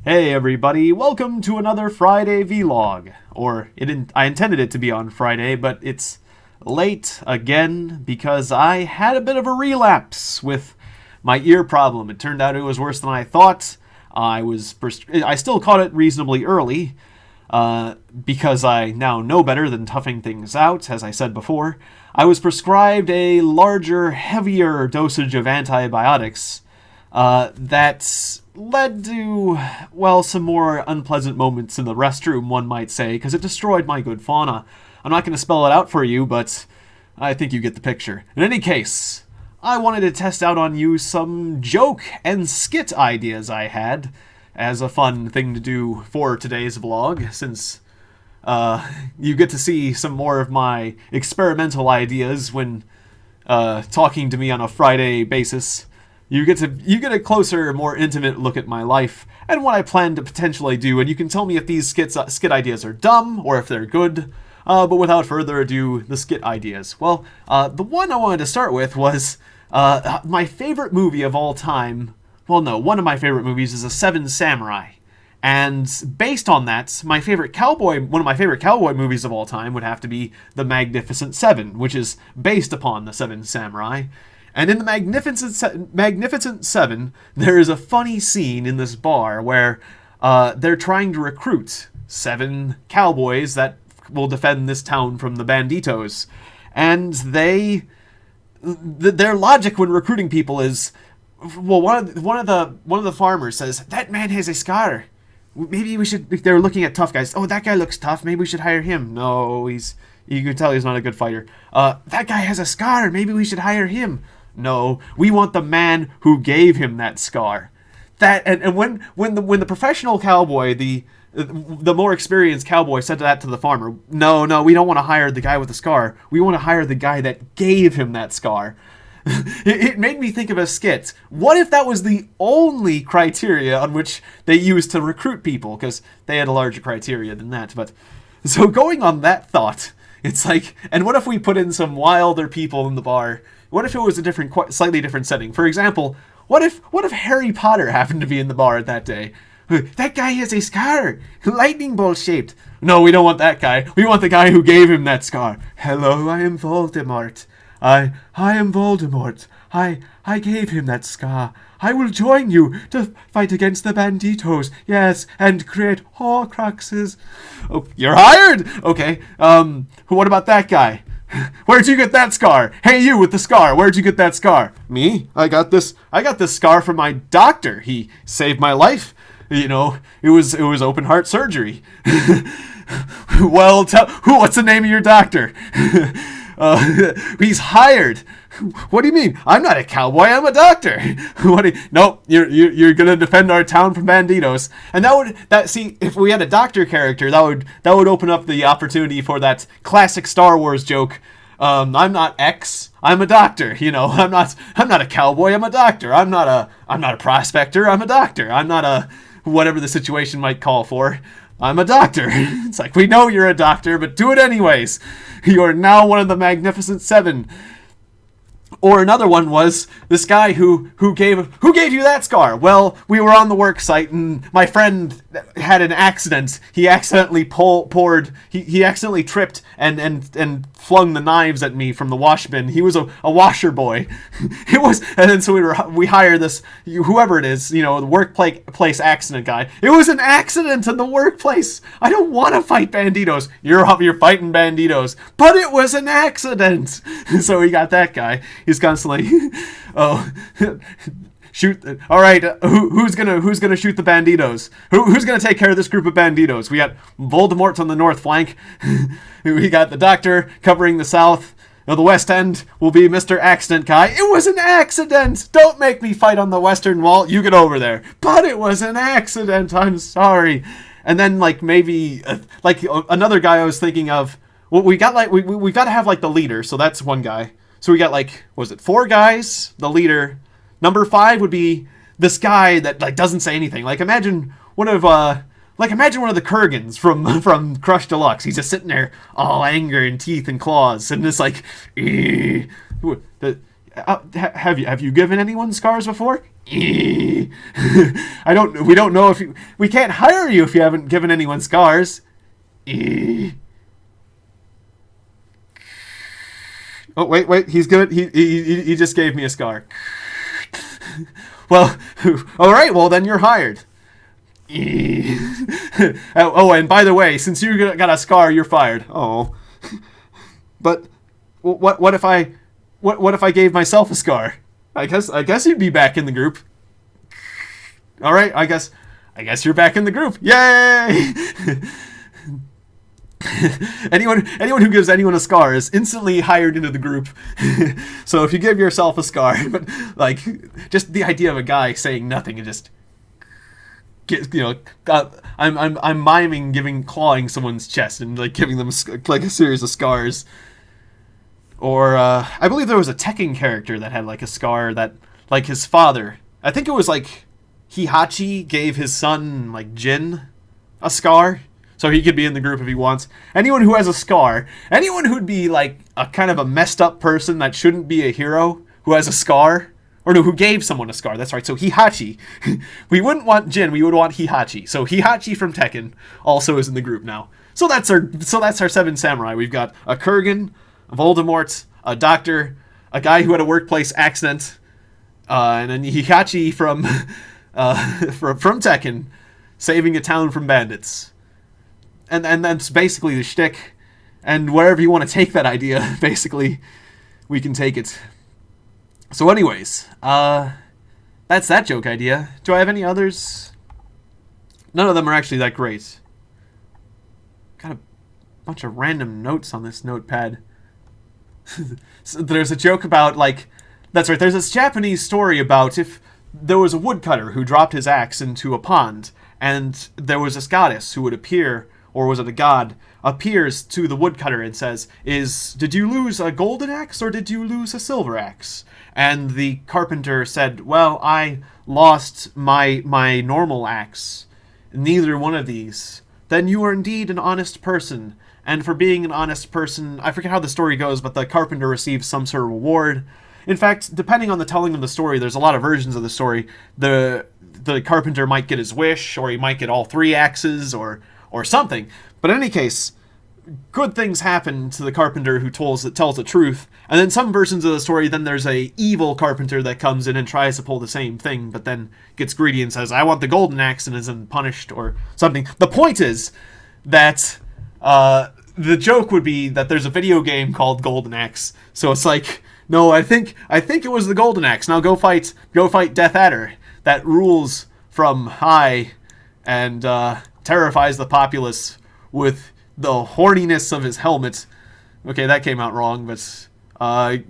Hey everybody, welcome to another Friday vlog. I intended it to be on Friday, but it's late again because I had a bit of a relapse with my ear problem. It turned out it was worse than I thought. I still caught it reasonably early, because I now know better than toughing things out, as I said before. I was prescribed a larger, heavier dosage of antibiotics that led to, well, some more unpleasant moments in the restroom, one might say, because it destroyed my good fauna. I'm not going to spell it out for you, but I think you get the picture. In any case, I wanted to test out on you some joke and skit ideas I had as a fun thing to do for today's vlog, since you get to see some more of my experimental ideas when talking to me on a Friday basis. You get a closer, more intimate look at my life and what I plan to potentially do, and you can tell me if these skit ideas are dumb or if they're good. But without further ado, the skit ideas. Well, the one I wanted to start with was my favorite movie of all time. Well, no, one of my favorite movies is The Seven Samurai. And based on that, one of my favorite cowboy movies of all time would have to be The Magnificent Seven, which is based upon The Seven Samurai. And in The Magnificent Seven, there is a funny scene in this bar where they're trying to recruit 7 cowboys that will defend this town from the banditos. And their logic when recruiting people is, well, one of the farmers says, "That man has a scar. Maybe we should." They're looking at tough guys. "Oh, that guy looks tough. Maybe we should hire him." "No, you can tell he's not a good fighter." "That guy has a scar. Maybe we should hire him." "No, we want the man who gave him that scar." And when the professional cowboy, the more experienced cowboy, said that to the farmer, no, we don't want to hire the guy with the scar. We want to hire the guy that gave him that scar. It made me think of a skit. What if that was the only criteria on which they used to recruit people? Because they had a larger criteria than that. But so going on that thought, it's like, and what if we put in some wilder people in the bar? What if it was a slightly different setting? For example, what if Harry Potter happened to be in the bar that day? "That guy has a scar, lightning bolt shaped." "No, we don't want that guy. We want the guy who gave him that scar." "Hello, I am Voldemort. I am Voldemort. I gave him that scar. I will join you to fight against the banditos. Yes, and create Horcruxes." "Oh, you're hired." "Okay. What about that guy? Where'd you get that scar? Hey, you with the scar. Where'd you get that scar?" "Me? I got this scar from my doctor. He saved my life. You know, it was open heart surgery." "Well, what's the name of your doctor?" "He's hired." "What do you mean? I'm not a cowboy. I'm a doctor." "Nope. You're gonna defend our town from banditos." And see, if we had a doctor character, that would open up the opportunity for that classic Star Wars joke. I'm not X. I'm a doctor. You know, I'm not a cowboy. I'm a doctor. I'm not a prospector. I'm a doctor. I'm not a whatever the situation might call for. I'm a doctor. It's like, we know you're a doctor, but do it anyways. You are now one of the Magnificent Seven. Or another one was this guy who gave you that scar. "Well, we were on the work site and my friend had an accident. He accidentally he accidentally tripped and flung the knives at me from the wash bin. He was a washer boy." And then so we hire this, whoever it is, the workplace accident guy. "It was an accident in the workplace. I don't want to fight banditos." You're fighting banditos, but it was an accident." So we got that guy. He's constantly, "Oh, shoot! All right, who's gonna shoot the banditos? Who's gonna take care of this group of banditos?" We got Voldemort on the north flank. We got the doctor covering the south. The west end will be Mr. Accident Guy. "It was an accident. Don't make me fight on the western wall. You get over there." "But it was an accident. I'm sorry." And then maybe another guy I was thinking of. Well, we got to have the leader. So that's one guy. So we got was it 4 guys? The leader. Number 5 would be this guy that doesn't say anything. Imagine one of the Kurgans from Crush Deluxe. He's just sitting there, all anger and teeth and claws, and it's Have you given anyone scars before? We don't know if we can't hire you if you haven't given anyone scars. Oh, wait, he's good. He just gave me a scar. Well, all right, well, then you're hired. Oh, and by the way, since you got a scar, you're fired. Oh. But what if I gave myself a scar? I guess you'd be back in the group. All right, I guess you're back in the group. Yay! anyone who gives anyone a scar is instantly hired into the group. So if you give yourself a scar, but like just the idea of a guy saying nothing and just I'm miming clawing someone's chest and like giving them like a series of scars. Or I believe there was a Tekken character that had like a scar that like his father. I think it was like Hihachi gave his son like Jin a scar. So he could be in the group if he wants. Anyone who has a scar, anyone who'd be like a kind of a messed up person that shouldn't be a hero, who has a scar, or no, who gave someone a scar. That's right. So Hihachi. We wouldn't want Jin, we would want Hihachi. So Hihachi from Tekken also is in the group now. So that's our 7 samurai. We've got a Kurgan, a Voldemort, a doctor, a guy who had a workplace accident, and then Hihachi from Tekken, saving a town from bandits. And that's basically the shtick. And wherever you want to take that idea, basically, we can take it. So anyways, that's that joke idea. Do I have any others? None of them are actually that great. Got a bunch of random notes on this notepad. So there's a joke about, like... That's right, there's this Japanese story about if there was a woodcutter who dropped his axe into a pond, and there was this goddess who would appear... or was it a god, appears to the woodcutter and says, did you lose a golden axe or did you lose a silver axe? And the carpenter said, well, I lost my normal axe. Neither one of these. Then you are indeed an honest person. And for being an honest person, I forget how the story goes, but the carpenter receives some sort of reward. In fact, depending on the telling of the story, there's a lot of versions of the story. The carpenter might get his wish, or he might get all 3 axes, or something. But in any case, good things happen to the carpenter who tells the truth. And then some versions of the story, then there's a evil carpenter that comes in and tries to pull the same thing, but then gets greedy and says, I want the golden axe, and isn't punished or something. The point is that the joke would be that there's a video game called Golden Axe. So it's like, no, I think it was the golden axe. Now go fight Death Adder that rules from high and terrifies the populace with the horniness of his helmet. Okay, that came out wrong, but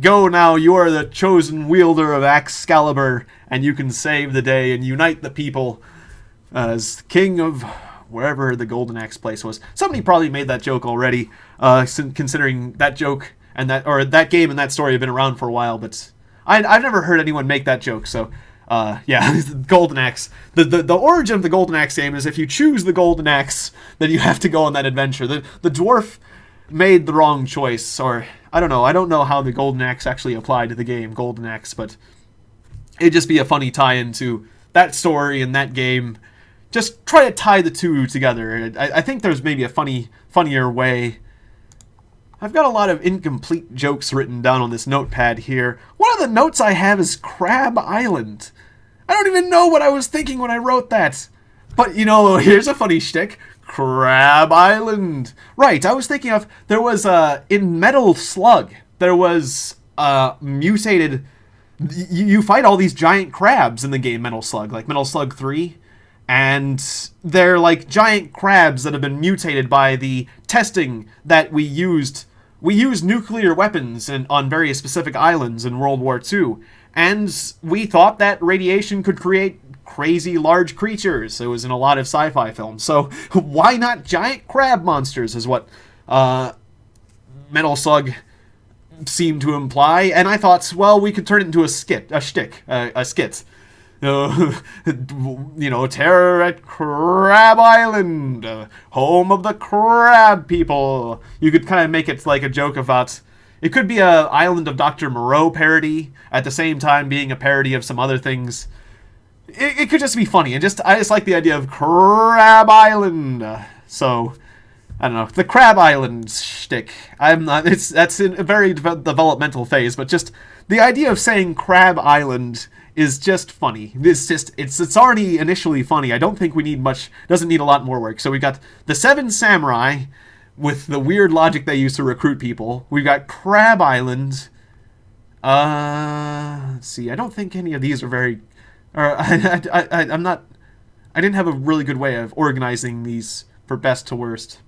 go now, you are the chosen wielder of Excalibur, and you can save the day and unite the people as king of wherever the Golden Axe place was. Somebody probably made that joke already, considering that joke and that game and that story have been around for a while, but I've never heard anyone make that joke, so... yeah, Golden Axe. The origin of the Golden Axe game is if you choose the Golden Axe, then you have to go on that adventure. The dwarf made the wrong choice, or I don't know how the Golden Axe actually applied to the game Golden Axe, but it'd just be a funny tie-in to that story and that game. Just try to tie the two together. I think there's maybe a funnier way. I've got a lot of incomplete jokes written down on this notepad here. One of the notes I have is Crab Island. I don't even know what I was thinking when I wrote that. But, here's a funny shtick. Crab Island. Right, I was thinking of, there was, in Metal Slug, there was, mutated... You fight all these giant crabs in the game Metal Slug, like Metal Slug 3. And they're like giant crabs that have been mutated by the testing that we used. We used nuclear weapons on various specific islands in World War II. And we thought that radiation could create crazy large creatures. It was in a lot of sci-fi films. So why not giant crab monsters is what Metal Slug seemed to imply. And I thought, well, we could turn it into a skit. Terror at Crab Island, home of the crab people. You could kind of make it like a joke about, It could be a Island of Dr. Moreau parody at the same time being a parody of some other things. It could just be funny, and I just like the idea of Crab Island. So I don't know, the Crab Island shtick. I'm not. That's in a very developmental phase, but just the idea of saying Crab Island is just funny. It's already initially funny. I don't think we need much. Doesn't need a lot more work. So we got the Seven Samurai with the weird logic they use to recruit people. We've got Crab Island. Let's see. I don't think any of these are very. Or I'm not. I didn't have a really good way of organizing these for best to worst.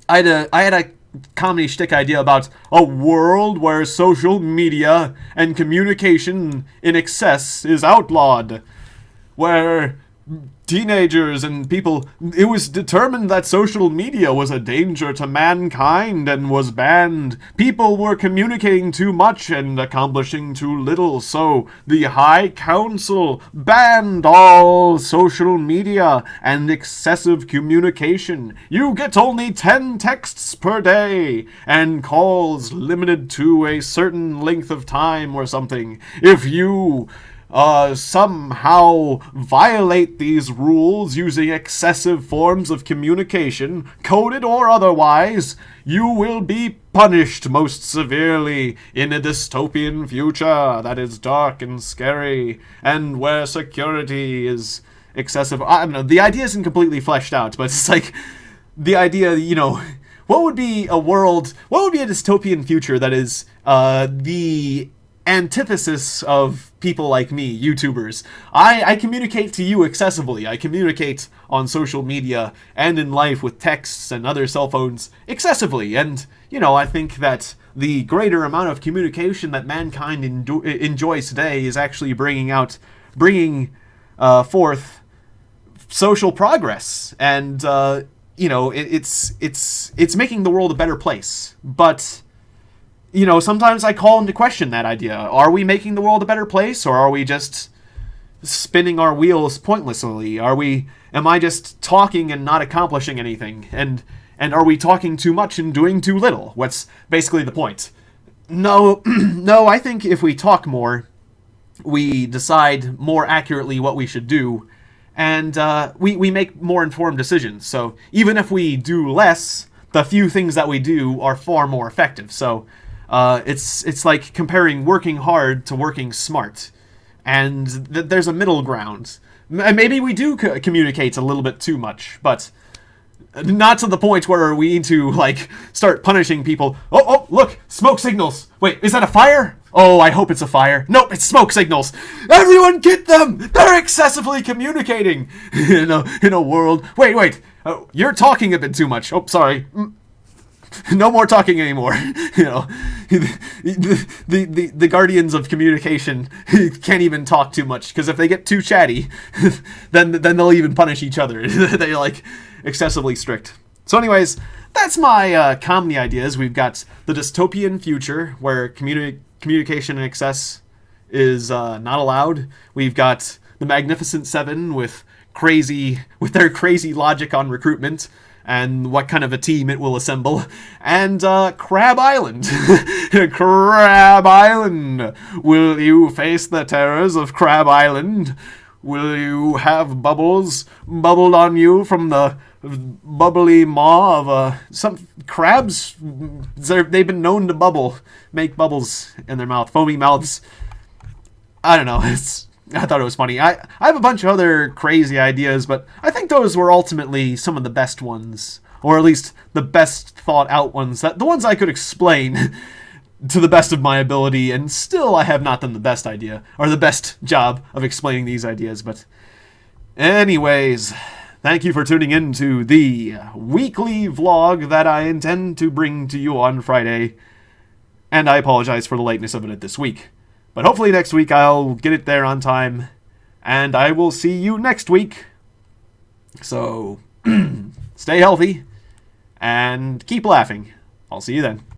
I had a comedy shtick idea about a world where social media and communication in excess is outlawed, where teenagers and people, it was determined that social media was a danger to mankind and was banned. People were communicating too much and accomplishing too little, so the High Council banned all social media and excessive communication. You get only 10 texts per day and calls limited to a certain length of time or something. If you somehow violate these rules using excessive forms of communication, coded or otherwise, you will be punished most severely in a dystopian future that is dark and scary, and where security is excessive. I don't know, the idea isn't completely fleshed out, but it's like, the idea, what would be a dystopian future that is, the antithesis of people like me, YouTubers. I communicate to you excessively. I communicate on social media and in life with texts and other cell phones excessively. And, I think that the greater amount of communication that mankind enjoys today is actually bringing forth social progress. And, it's making the world a better place. But sometimes I call into question that idea. Are we making the world a better place, or are we just spinning our wheels pointlessly? Am I just talking and not accomplishing anything? And are we talking too much and doing too little? What's basically the point? No, no, I think if we talk more, we decide more accurately what we should do, and we make more informed decisions. So even if we do less, the few things that we do are far more effective. So it's like comparing working hard to working smart, and there's a middle ground. Maybe we do communicate a little bit too much, but not to the point where we need to start punishing people. Oh, look, smoke signals. Wait, is that a fire? Oh, I hope it's a fire. Nope, it's smoke signals. Everyone get them! They're excessively communicating in a world. Wait. Oh, you're talking a bit too much. Oh, sorry. No more talking anymore. The guardians of communication can't even talk too much, because if they get too chatty, then they'll even punish each other. They're excessively strict. So anyways, that's my comedy ideas. We've got the dystopian future where communication in excess is not allowed. We've got the Magnificent Seven with their crazy logic on recruitment and what kind of a team it will assemble, and Crab Island. Crab Island! Will you face the terrors of Crab Island? Will you have bubbles bubbled on you from the bubbly maw of some crabs? They've been known to make bubbles in their mouth, foamy mouths. I don't know, I thought it was funny. I have a bunch of other crazy ideas, but I think those were ultimately some of the best ones. Or at least the best thought out ones. The ones I could explain to the best of my ability, and still I have not done the best idea, or the best job of explaining these ideas. But anyways, thank you for tuning in to the weekly vlog that I intend to bring to you on Friday. And I apologize for the lateness of it this week. But hopefully next week I'll get it there on time, and I will see you next week. So, stay healthy, and keep laughing. I'll see you then.